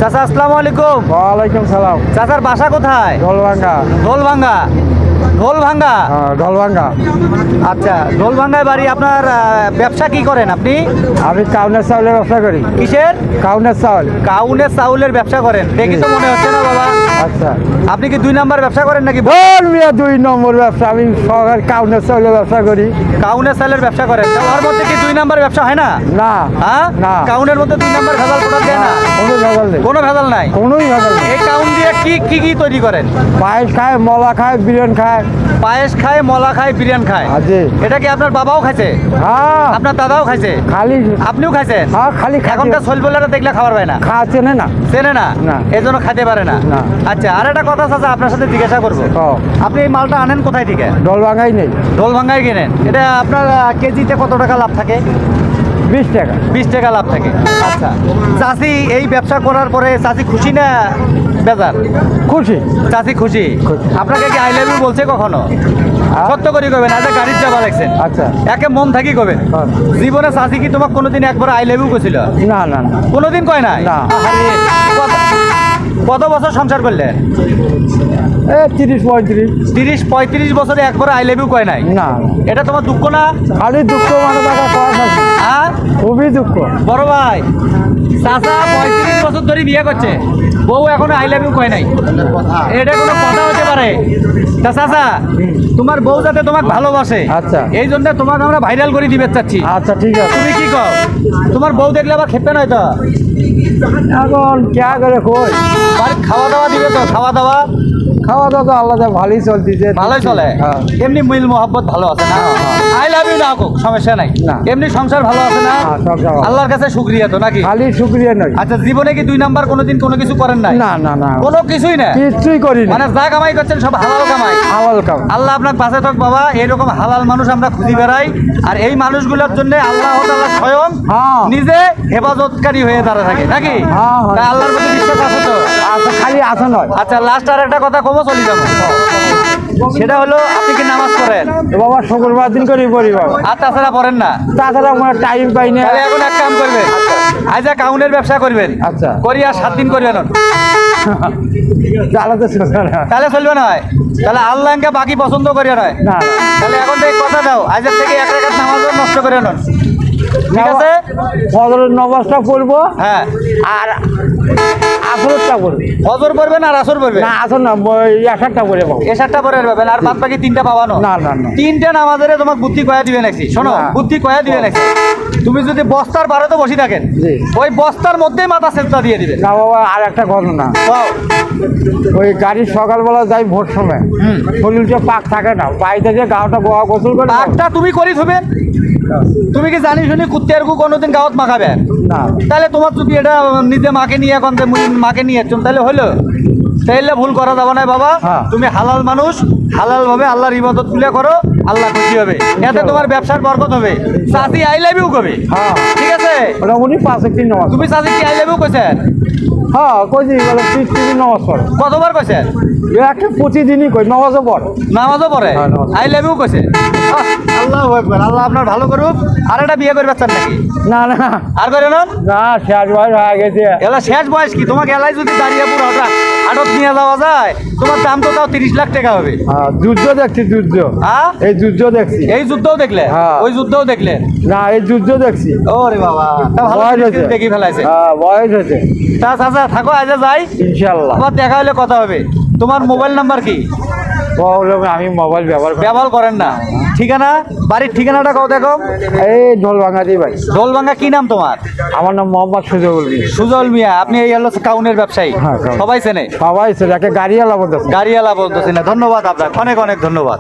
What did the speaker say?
চাচা আসসালামু আলাইকুম। ওয়ালাইকুম সালাম। চাচার বাসা কোথায়? ঢোলভাঙ্গা। ঢোলভাঙ্গা। ঢোলভাঙ্গা, হ্যাঁ, ঢোলভাঙ্গা। আচ্ছা ঢোলভাঙ্গায় বাড়ি। আপনার ব্যবসা কি করেন আপনি? আমি কাউনের চাউলের ব্যবসা করি। কিসের? কাউনের চাউল। কাউনের চাউলের ব্যবসা করেন, দেখি তো মনে হচ্ছে না বাবা। আচ্ছা, আপনি কি 2 নাম্বার ব্যবসা করেন নাকি? বল মিয়া 2 নম্বর ব্যবসা। আমি সরকার কাউনের চাউলের ব্যবসা করি। কাউনের চাউলের ব্যবসা করেন, তো ওর মধ্যে কি 2 নাম্বার ব্যবসা হয় না? না, হ্যাঁ, না। কাউনের মধ্যে 2 নাম্বার ভেজাল প্রোডাক্ট দেয় না? কোনো ভেজাল নেই। কোনো ভেজাল নাই। কোনোই ভেজাল নেই। এই কাউন দিয়ে কি কি কি তৈরি করেন? পায়েস খায়, মলা খায়, বিরিয়ানি খায়। পায়েস খায়, মলা খায়, বিরিয়ানি খায়। আজি। এটা কি আপনার বাবাও খাইছে? হ্যাঁ, আপনার দাদাও খাইছে? খালি। আপনিও খাইছেন? হ্যাঁ, খালি এখনকার ছোলবেলারা দেখলে খাবার পায় না, খাচ্ছে না। চেনে না, না। এই জন্য খাইতে পারে না। না। আচ্ছা, আর একটা কথা চাচা আপনার সাথে জিজ্ঞাসা করবো। ও, আপনি এই মালটা আনেন কোথায় থেকে? ঢোলভাঙ্গাই নেই। ঢোলভাঙ্গায় কিনেন। এটা আপনার কেজিতে কত টাকা লাভ থাকে? 20 টাকা। 20 টাকা লাভ থাকে। আচ্ছা, চাচি এই ব্যবসা করার পরে চাচি খুশি না বেজার? খুশি। চাচি খুশি। খুশি। আপনাকে কি আই লাভ ইউ বলছে কখনো? সত্য করে কবেন, আজ গাড়ির যাবা লাগছেন। আচ্ছা। একে মন থাকি কবেন। হ্যাঁ। জীবনে চাচি কি তোমাকে কোনোদিন একবার আই লাভ ইউ কইছিল? না, না, না। কোনোদিন কয় নাই? না। আহারে, কত বছর সংসার করলেন? 30-35। 30-35 বছরে একবার আই লাভ ইউ কয় নাই? না। এটা তোমার দুঃখ না? খালি দুঃখ মানে টাকা কম আছে। হ্যাঁ, খুবই দুঃখ। বড় ভাই, চাচা 35 বছর ধরে বিয়ে করছে, বউ এখনো আই লাভ ইউ কয় নাই। এটা কোনো কথা হতে পারে? তা চাচা, তোমার বউ যাতে তোমাকে ভালোবাসে, আচ্ছা। এই জন্য তোমাকে আমরা ভাইরাল করে দিবে চাচ্ছি। আচ্ছা, ঠিক আছে। তুমি কি কও? তোমার বউ দেখলে আবার খেপে নয় তো? এখন ক্যা করে কই? বাড়ির খাওয়া দাওয়া দিবে তো? খাওয়া দাওয়া খাওয়া দাওয়া তো আল্লাহ ভালোই চলতেছে। ভালোই চলে? হ্যাঁ। এমনি মিল মোহাব্বত ভালো আছে না? আই লাভ ইউ না হোক সমস্যা নাই, না। এমনি সংসার ভালো আছে না? হ্যাঁ, সংসার ভালো। আল্লাহর কাছে শুকরিয়া তো নাকি? খালি শুক্রিয়া নয়। আচ্ছা, জীবনে কি 2 নাম্বার কোনোদিন কোনো কিছু করেন নাই? না, না, না। কোনো কিছুই না? কিছুই করি না। মানে যা কামাই করছেন সব হালাল কামাই? হালাল কাম। আল্লাহ আপনার পাশে থাক বাবা। এরকম হালাল মানুষ আমরা খুঁজি বেড়াই, আর এই মানুষগুলোর জন্য আল্লাহ তাআলা স্বয়ং হ্যাঁ। নিজে হেফাজতকারী হয়ে দাঁড়া থাকে নাকি? হ্যাঁ, হ্যাঁ। তাই আল্লাহর প্রতি বিশ্বাস আছে তো? আচ্ছা, খালি আসা নয়। আচ্ছা, লাস্ট আর একটা কথা কমও চলে যাবো। সেটা হলো, আপনি কি নামাজ পড়েন? তো বাবা শুক্রবার দিন করি পড়ি বাবা। আর তাছাড়া পড়েন না? তাছাড়া আমার টাইম পাই না। তাহলে এখন এক কাম করবেন, আজ কাউনের ব্যবসা করবেন। আচ্ছা। করি আর 7 দিন করবেন, জ্বালাতে চলছে না। তাহলে চলবে না? তাহলে আল্লাহকে বাকি পছন্দ করিয়া নয়। না, না। তাহলে এখন থেকে কথা দাও, আজের থেকে 1 রাকাত নামাজও নষ্ট করে নন, ঠিক আছে? ফজরের নামাজটা পড়বো হ্যাঁ, আর আসরটা পড়বো। ফজর পড়বেন আর আসর পড়বেন? না, আসর না, একটা পড়ে পাবো। এসারটা পরে পাবেন, আর বাদ বাকি 3টা পাবানো? না, না, না। 3টে নামাজের তোমাকে বুদ্ধি কয়া দিবে নাকি? শোনো, না। বুদ্ধি কয়া দিবে নাকি? তুমি যদি বস্তার বারোতে বসে থাকেন, জি। ওই বস্তার মধ্যেই মাথা সেজদা দিয়ে দিবে। না বাবা, আর একটা ঘটনা। বাও। ওই গাড়ির সকালবেলা যাই ভোর সময়, শরীরটা পাক থাকে না, বাড়িতে যে গাওটা গোয়া গোসল করে পাকটা তুমি করি থবেন। তুমি কি জানি শুনি কুত্তের গু কোনোদিন গাওয়াত মাখাবে না। তাহলে তোমার যদি এটা নিজে মাকে নিয়ে এখন যে মাকে নিয়ে চুন, তাহলে হলো? তাইলে ভুল করা যাবে না বাবা। হ্যাঁ। তুমি হালাল মানুষ, হালাল ভাবে আল্লাহর ইবাদত গুলো করো, আল্লাহ খুশি হবে, এতে তোমার ব্যবসার বরকত হবে। চাচি আই লাভ ইউ কবে? হ্যাঁ। ঠিক আছে? ওটা উনি 5 নামাজ। তুমি চাচি কি আই লাভ ইউ কইছেন? হ্যাঁ, কইছি বলে 30 নামাজ পড়। কতবার কইছেন? একটা প্রতিদিনই কই, নামাজও পড়। নামাজও পড়ে? হ্যাঁ, নামাজ। আই লাভ ইউ কইছে? আল্লাহ আকবার। আল্লাহ আপনার ভালো করুক। আর একটা বিয়ে করবে চান নাকি? না, না, আর করে না? না, শেষ বয়স হয়ে গেছে। এলা শেষ বয়স কি? তোমাকে এলাই যদি দাঁড়িয়ে পুরো আটক নিয়ে যাওয়া যায়, তোমার দাম তো তাও 30 লাখ টাকা হবে। হ্যাঁ, যুদ্ধ দেখছি, যুদ্ধ। হ্যাঁ, এই যুদ্ধ দেখছি। এই যুদ্ধও দেখলে? হ্যাঁ। ওই যুদ্ধও দেখলে? না, এই যুদ্ধ দেখছি। ওরে বাবা, তা ভালো বয়স জিনিস হয়েছে। দেখি ফেলাইছে। হ্যাঁ, বয়স হয়েছে। তা চাচা থাকো, আজ যাই, ইনশাল্লাহ। আবার দেখা হলে কথা হবে। তোমার মোবাইল নাম্বার কি? প্রবলেম, আমি মোবাইল ব্যবহার করি। ব্যবহার করেন না? ঠিকানা, বাড়ির ঠিকানাটা কও দেখো। এই ঢোলভাঙ্গা দিই ভাই। ঢোলভাঙ্গা। কি নাম তোমার? আমার নাম মোহাম্মদ সুজল। সুজল মিয়া। আপনি এই হলো কাউনের ব্যবসায়ী? হ্যাঁ, কাউন। সবাই চেনে? সবাই একে গাড়িওয়ালা বলতেছে। গাড়িওয়ালা বলতেছি না। ধন্যবাদ আপনার, অনেক অনেক ধন্যবাদ।